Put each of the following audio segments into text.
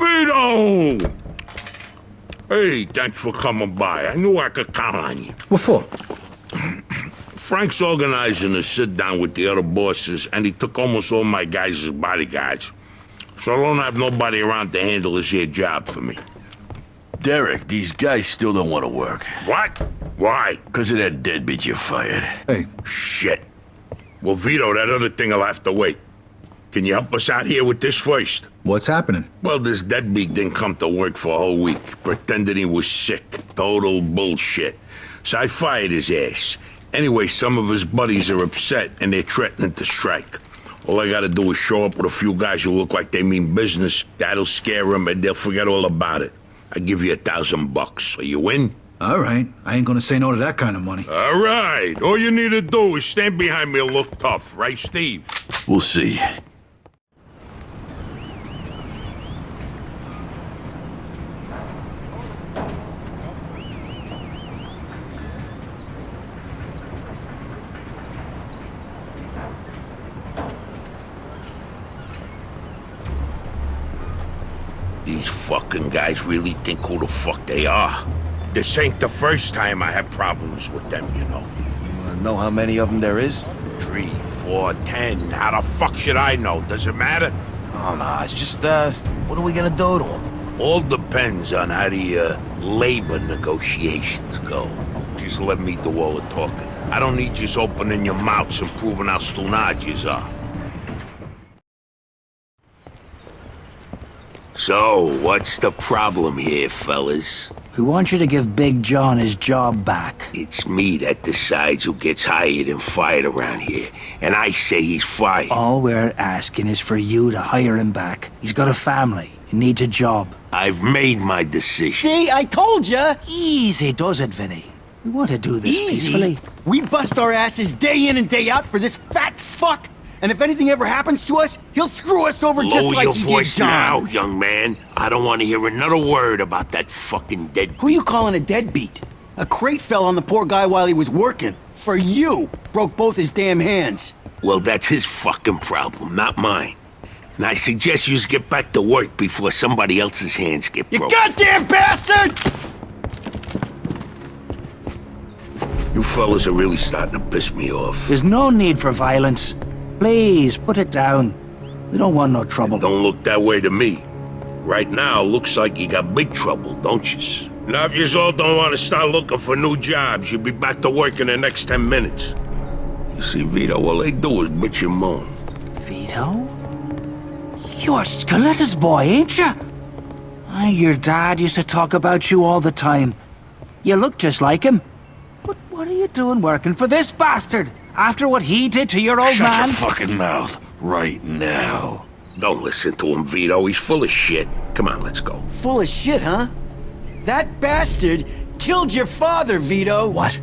Vito! Hey, thanks for coming by. I knew I could count on you. What for? Frank's organizing a sit-down with the other bosses, and he took almost all my guys as bodyguards. So I don't have nobody around to handle this here job for me. Derek, these guys still don't want to work. What? Why? Because of that deadbeat you fired. Hey. Shit. Well, Vito, that other thing will have to wait. Can you help us out here with this first? What's happening? Well, this deadbeat didn't come to work for a whole week, pretending he was sick. Total bullshit. So I fired his ass. Anyway, some of his buddies are upset, and they're threatening to strike. All I gotta do is show up with a few guys who look like they mean business. That'll scare them, and they'll forget all about it. I give you $1,000. So you win? All right. I ain't gonna say no to that kind of money. All right. All you need to do is stand behind me and look tough, right, Steve? We'll see. These fucking guys really think who the fuck they are. This ain't the first time I had problems with them, you know. Know how many of them there is? 3, 4, 10. How the fuck should I know? Does it matter? Oh, no, it's just, what are we gonna do to them? All depends on how the, labor negotiations go. Just let me do all the talking. I don't need just opening your mouths and proving how stunad yous are. So, what's the problem here, fellas? We want you to give Big John his job back. It's me that decides who gets hired and fired around here, and I say he's fired. All we're asking is for you to hire him back. He's got a family. He needs a job. I've made my decision. See, I told ya! Easy does it, Vinny. We want to do this peacefully. We bust our asses day in and day out for this fat fuck! And if anything ever happens to us, he'll screw us over just like he did John. Lower your voice now, young man. I don't want to hear another word about that fucking deadbeat. Who you calling a deadbeat? A crate fell on the poor guy while he was working. For you! Broke both his damn hands. Well, that's his fucking problem, not mine. And I suggest you get back to work before somebody else's hands get broken. You goddamn bastard! You fellas are really starting to piss me off. There's no need for violence. Please, put it down. We don't want no trouble. Don't look that way to me. Right now, looks like you got big trouble, don't you? Now, if you all don't want to start looking for new jobs, you'll be back to work in the next 10 minutes. You see, Vito, all they do is bitch and moan. Vito? You're Scoletta's boy, ain't you? Your dad used to talk about you all the time. You look just like him. But what are you doing working for this bastard? After what he did to your old man? Shut your fucking mouth right now. Don't listen to him, Vito. He's full of shit. Come on, let's go. Full of shit, huh? That bastard killed your father, Vito. What?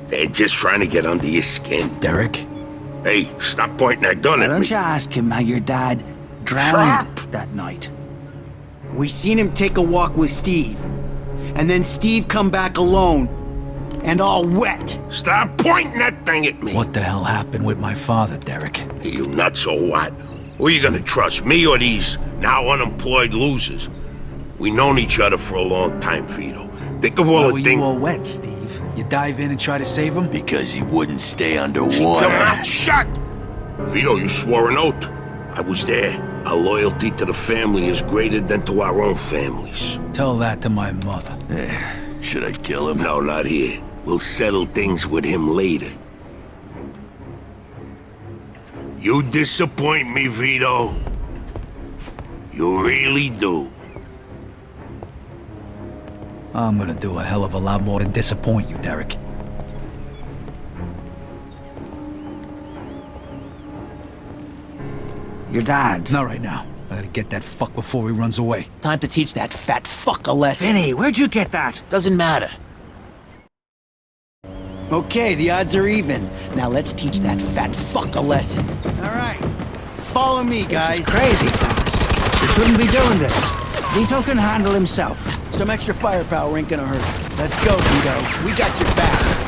They're just trying to get under your skin. Derek? Hey, stop pointing that gun Why at don't me. you ask him how your dad drowned that night? We seen him take a walk with Steve. And then Steve come back alone. And all wet. Stop pointing that thing at me. What the hell happened with my father, Derek? You nuts or what? Who are you gonna trust, me or these now unemployed losers? We known each other for a long time, Vito. Think of all Why the were things... you all wet, Steve? You dive in and try to save him? Because he wouldn't stay underwater. Come out, shut! Vito, you swore an oath. I was there. Our loyalty to the family is greater than to our own families. Tell that to my mother. Should I kill him? No, not here. We'll settle things with him later. You disappoint me, Vito. You really do. I'm gonna do a hell of a lot more than disappoint you, Derek. Your dad? Not right now. I gotta get that fuck before he runs away. Time to teach that fat fuck a lesson. Vinny, where'd you get that? Doesn't matter. Okay, the odds are even. Now let's teach that fat fuck a lesson. All right. Follow me, guys. This is crazy fast. You shouldn't be doing this. Vito can handle himself. Some extra firepower ain't gonna hurt. Let's go, Vito. We got your back.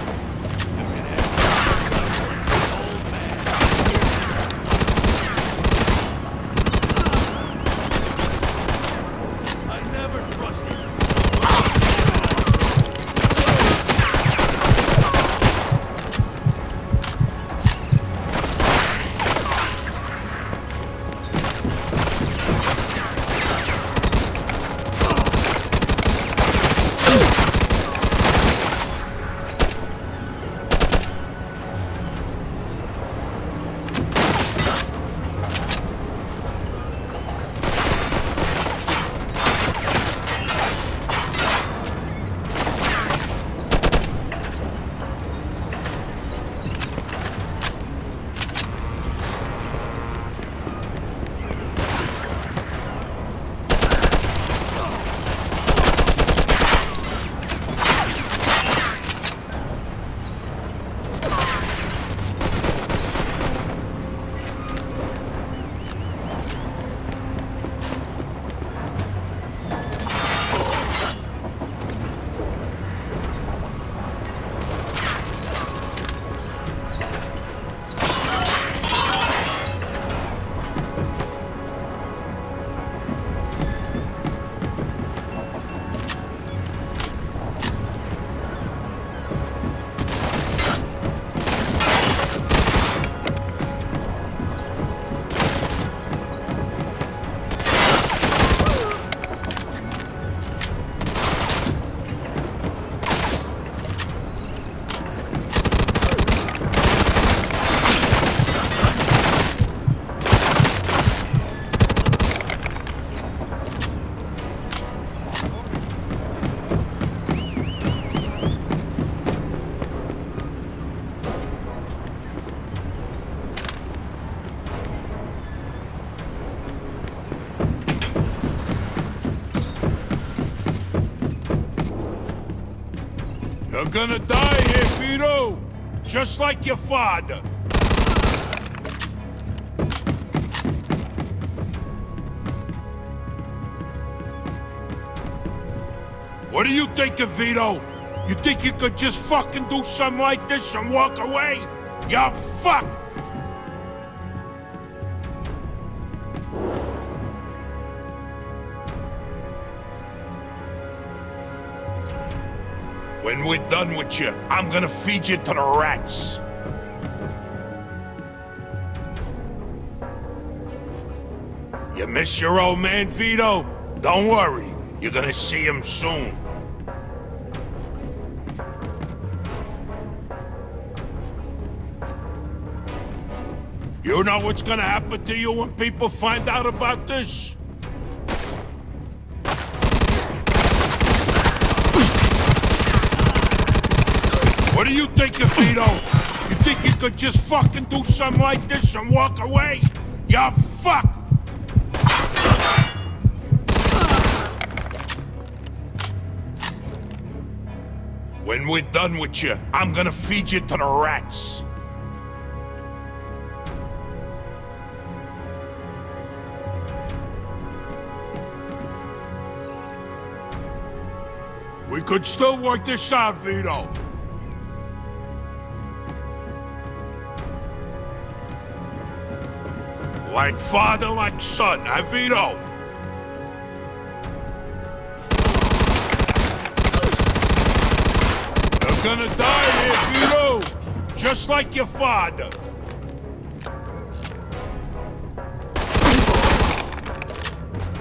You're gonna die here, Vito! Just like your father! What do you think of Vito? You think you could just fucking do something like this and walk away? You're fucked! When we're done with you, I'm gonna feed you to the rats. You miss your old man, Vito? Don't worry, you're gonna see him soon. You know what's gonna happen to you when people find out about this? What do you think of Vito? You think you could just fucking do something like this and walk away? You're fucked! When we're done with you, I'm gonna feed you to the rats. We could still work this out, Vito. Like father, like son, huh, Vito? You're gonna die here, Vito! Just like your father.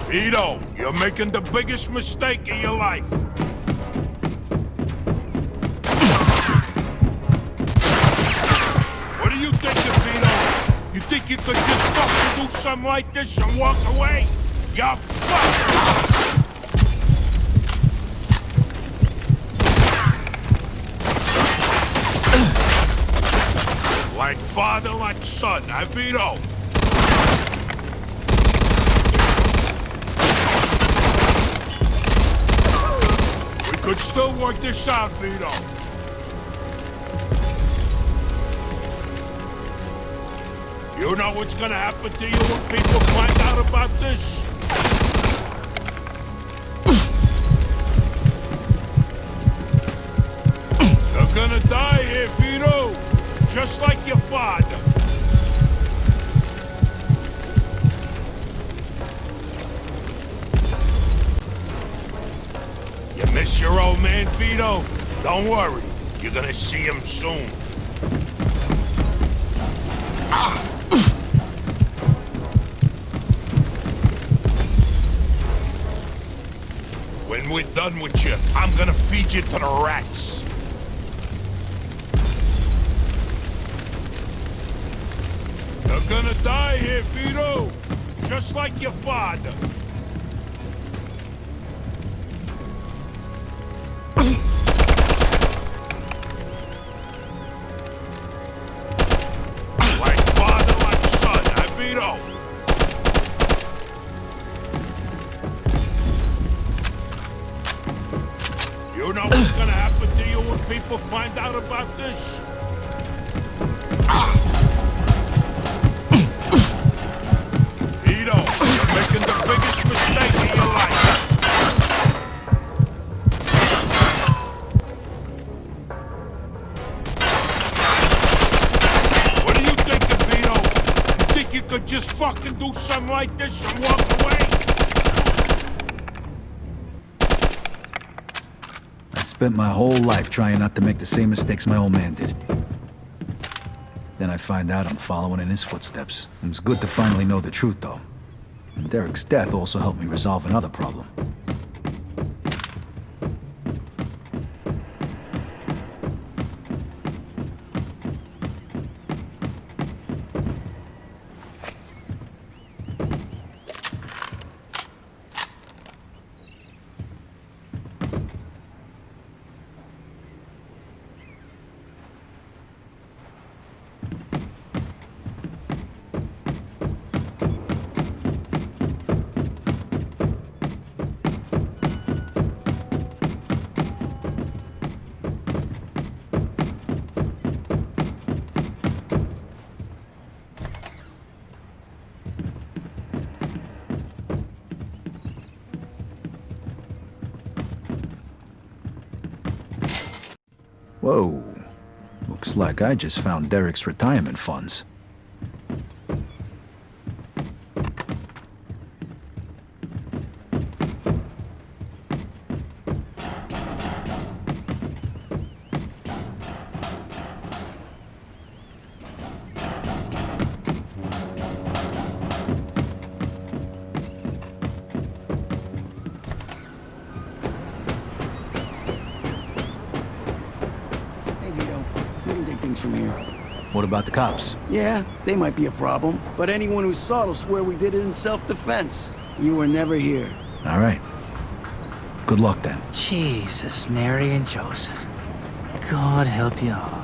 Vito, you're making the biggest mistake of your life. What do you think of Vito? You think you could just fucking do something like this and walk away? You're fucked! Like father, like son, huh, Vito? We could still work this out, Vito. You know what's gonna happen to you when people find out about this? You're gonna die here, Vito! Just like your father. You miss your old man, Vito? Don't worry, you're gonna see him soon. When we're done with you, I'm gonna feed you to the rats. You're gonna die here, Vito! Just like your father. Like father, like son, huh, Vito? You know what's gonna happen to you when people find out about this? Vito, you're making the biggest mistake of your life. What do you think of Vito? You think you could just fucking do something like this and walk away? I spent my whole life trying not to make the same mistakes my old man did. Then I find out I'm following in his footsteps. It was good to finally know the truth, though. And Derek's death also helped me resolve another problem. Whoa. Looks like I just found Derek's retirement funds. Hey, Vito. We can take things from here. What about the cops? Yeah, they might be a problem, but anyone who saw it'll swear we did it in self-defense. You were never here. All right. Good luck then. Jesus, Mary and Joseph. God help you all.